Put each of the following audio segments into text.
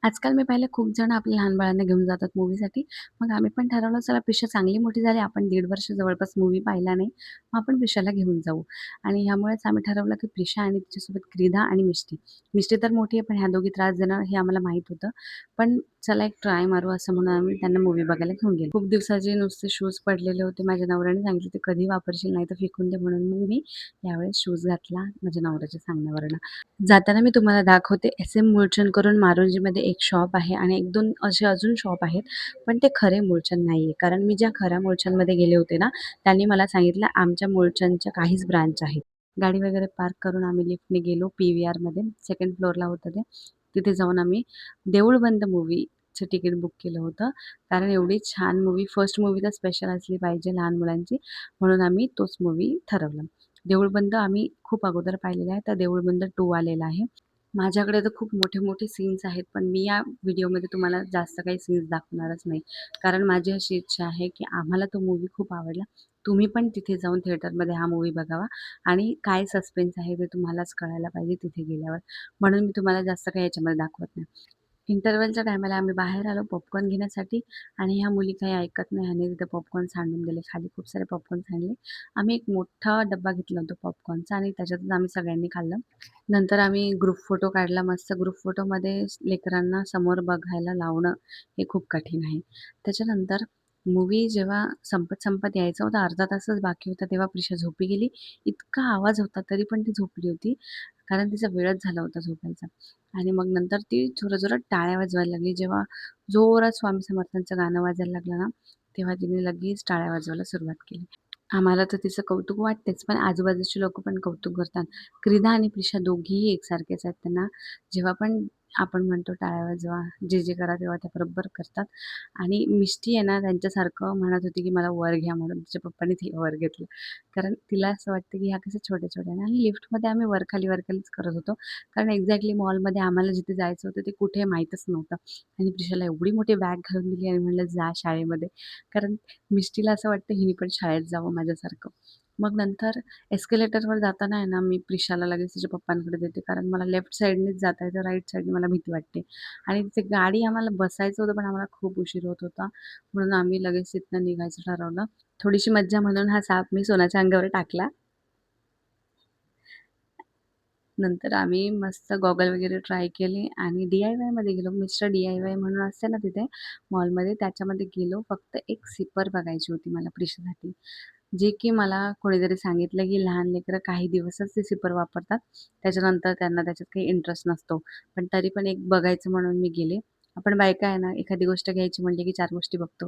आजकाल मी पाहिलं खूप जण आपल्या लहान बाळांना घेऊन जातात मूव्हीसाठी. मग आम्ही पण ठरवलं चला प्रिशा चांगली मोठी झाली. आपण 1.5 वर्ष जवळपास मूव्ही पाहिला नाही. मग आपण प्रिशाला घेऊन जाऊ. आणि ह्यामुळेच आम्ही ठरवलं की प्रिशा आणि तिच्यासोबत क्रीदा आणि मिष्टी. मिष्टी तर मोठी आहे, पण ह्या दोघी त्रास देणार हे आम्हाला माहीत होतं. पण चला एक ट्राय मारू असं म्हणून आम्ही त्यांना मूव्ही बघायला घेऊन गेलो. खूप दिवसाचे नुसते शूज पडलेले होते. माझ्या नवऱ्याने सांगितले, "ते कधी वापरशील नाही तर फेकून दे." म्हणून मग मी यावेळेस शूज घातला माझ्या नवऱ्याच्या सांगण्यावरून. जाताना मी तुम्हाला दाखवते एस-एम मूळचंद करून मारोजीमध्ये एक शॉप आहे आणि 1-2 असे अजून शॉप आहेत. पण ते खरे मूळचंद नाहीये. कारण मी ज्या खऱ्या मूळचंदमध्ये गेले होते ना, त्यांनी मला सांगितलं आमच्या मूळचंदच्या काहीच ब्रांच आहेत. गाडी वगैरे पार्क करून आम्ही लिफ्टने गेलो पी-व्ही-आरमध्ये. सेकंड फ्लोअरला होतं ते. तिथे जाऊन आम्ही देऊळबंद मूव्हीचं तिकीट बुक केलं होतं. कारण एवढी छान मूव्ही फर्स्ट मूव्ही तर स्पेशल असली पाहिजे लहान मुलांची, म्हणून आम्ही तोच मूव्ही ठरवला. देऊळबंद आम्ही खूप अगोदर पाहिलेला आहे. तर देऊळबंद 2 आलेला आहे. माझ्याकडे तर खूप मोठे-मोठे सीन्स आहेत, पण मी या व्हिडिओमध्ये तुम्हाला जास्त काही सीन्स दाखवणारच नाही. कारण माझी अशी इच्छा आहे, की आम्हाला तो मूव्ही खूप आवडला. तुम्ही पण तिथे जाऊन थिएटरमध्ये हा मूव्ही बघावा आणि काय सस्पेन्स आहे ते तुम्हालाच कळायला पाहिजे तिथे गेल्यावर. म्हणून मी तुम्हाला जास्त काही याच्यामध्ये दाखवत नाही. इंटरव्हलच्या टायमाला आम्ही बाहेर आलो पॉपकॉर्न घेण्यासाठी आणि ह्या मुली काही ऐकत नाही. ह्याने तिथे पॉपकॉर्न सांडून दिले. खाली खूप सारे पॉपकॉर्न सांडले. आम्ही एक मोठा डब्बा घेतला होता पॉपकॉर्नचा आणि त्याच्यातच आम्ही सगळ्यांनी खाल्लं. नंतर आम्ही ग्रुप फोटो काढला मस्त. ग्रुप फोटोमध्ये लेकरांना समोर बघायला लावणं हे खूप कठीण आहे. त्याच्यानंतर मूव्ही जेव्हा संपत-संपत यायचा होता, अर्धा तासच बाकी होता, तेव्हा प्रिशा झोपी गेली. इतका आवाज होता तरी पण ती झोपली होती. कारण तिचा वेळच झाला होता झोपायचा. आणि मग नंतर ती जोरात-जोरात टाळ्या वाजवायला लागली. जेव्हा जोरात स्वामी समर्थांचं गाणं वाजायला लागलं ना, तेव्हा तिने लगेच टाळ्या वाजवायला सुरुवात केली. आम्हाला तर तिचं कौतुक वाटतेच, पण आजूबाजूची लोकं पण कौतुक करतात. क्रीदा आणि प्रिशा दोघीही एकसारखेच आहेत. त्यांना जेव्हा पण आपण म्हणतो टाळ्या वाजवा, जे करा तेव्हा त्या बरोबर करतात. आणि मिष्टी आहे ना त्यांच्यासारखं म्हणत होती, की मला वर घ्या म्हणून तिच्या पप्पांनी तिला वर घेतलं. कारण तिला असं वाटतं, की ह्या कशा छोट्या-छोट्या आहे आणि लिफ्टमध्ये आम्ही वर-खाली, वर-खालीच करत होतो. कारण एक्झॅक्टली मॉलमध्ये आम्हाला जिथे जायचं होतं ते कुठे माहीतच नव्हतं. आणि प्रिशाला एवढी मोठी बॅग घालून दिली आणि म्हणलं जा शाळेमध्ये. कारण मिष्टीला असं वाटतं हिने पण शाळेत जावं माझ्यासारखं. मग नंतर एस्केलेटरवर जाताना आहे ना, मी प्रिशाला लगेच तिच्या पप्पांकडे देते. कारण मला लेफ्ट साईडनीच जाता येतं, राईट साईडने मला भीती वाटते. आणि तिथे गाडी आम्हाला बसायचं होतं, पण आम्हाला खूप उशीर होत होता. म्हणून आम्ही लगेच तिथनं निघायचं ठरवलं. थोडीशी मज्जा म्हणून हा साप मी सोनाच्या अंगावर टाकला. नंतर आम्ही मस्त गॉगल वगैरे ट्राय केले आणि डी-आय-वायमध्ये गेलो. मिस्टर डी-आय-वाय म्हणून असते ना तिथे मॉलमध्ये, त्याच्यामध्ये गेलो. फक्त एक सिपर बघायची होती मला प्रिशासाठी. जे की मला कोणीतरी सांगितलं, की लहान लेकरं काही दिवसच ते सिपर वापरतात. त्याच्यानंतर त्यांना त्याच्यात काही इंटरेस्ट नसतो. पण तरी पण एक बघायचं म्हणून मी गेले. आपण बायका आहे ना, एखादी गोष्ट घ्यायची म्हटली, की 4 गोष्टी बघतो.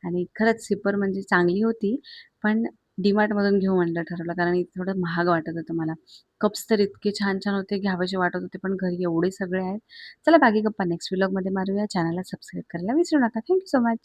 आणि खरंच सिपर म्हणजे चांगली होती, पण डी-मार्टमधून घेऊ म्हटलं ठरवलं, कारण इथे थोडं महाग वाटत होतं मला. कप्स तर इतके छान-छान होते, घ्यावेसे वाटत होते, पण घरी एवढे सगळे आहेत. चला बाकी गप्पा नेक्स्ट व्लॉगमध्ये मारूया. चॅनलला सबस्क्राईब करायला विसरू नका. Thank so much.